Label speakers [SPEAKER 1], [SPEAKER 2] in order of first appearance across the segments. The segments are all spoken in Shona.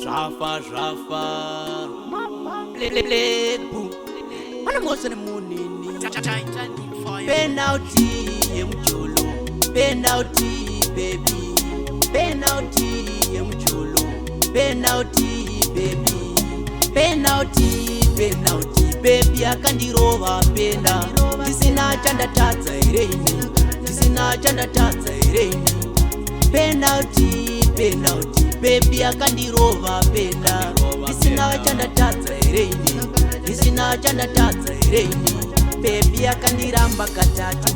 [SPEAKER 1] Zvafa Lebu Mana ngosane munini Penalty yemucholo Penalty baby Penalty yemucholo Penalty baby Penalty baby akandirova penda Tisina chandatadza ireini Tisina chandatadza ireini Penalty baby akandirova penda Tisina chandatadza ireini Tisina chandatadza ireini Baby akandiramba katatu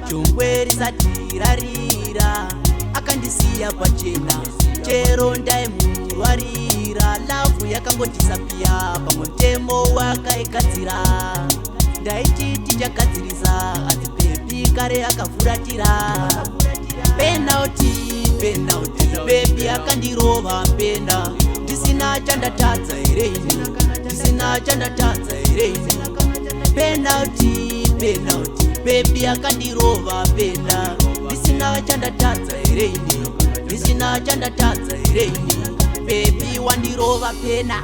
[SPEAKER 1] Chungwe risati rarira Akandisiya pachena Chero ndaimurwarira Lavu yakangodisapia Pamutemo wakaigadzira Ndaiti tichagadzirisa Asi baby kare akafuratira Penalty baby akandirova penda Tisina chandatadza ireini Tisina chandatadza ireini Penalty baby akandirova penda Tisina chandatadza ireini Tisina chandatadza ireini Baby wandirova pena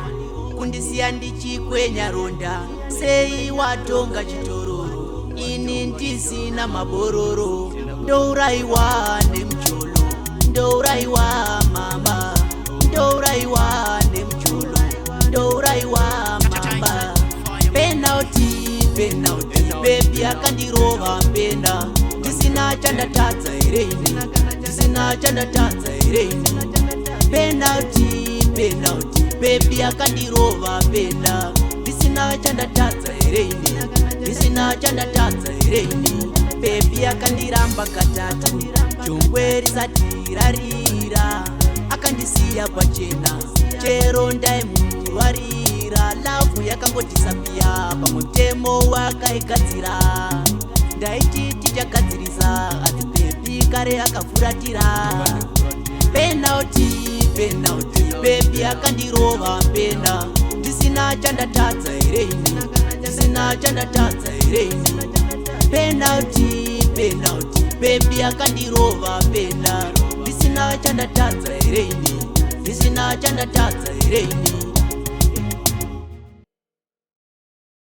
[SPEAKER 1] Kundisiya ndichikwenya ronda Sei watonga chitororo Ini ndisina mabororo Ndouraiwa nemucholo Ndouraiwa mama Ndouraiwa nemucholo Ndouraiwa mama Penalty baby akandirova penda Tisina chandatadza ireini Tisina chandatadza ireini Penalty baby akandirova penda Tisina chandatadza ireini Tisina chandatadza ireini Baby akandiramba katatu Chungwe risati rarira Akandisiya pachena Chero ndaimurwarira Lavu yakangodisapia Pamutemo wakaigadzira Ndaiti tichagadzirisa Asi baby kare akafuratira Penalty baby akandirova penda Tisina chandatadza ireini Tisina chandatadza ireini Penalty baby akandirova penda Tisina chandatadza ireini Tisina chandatadza ireini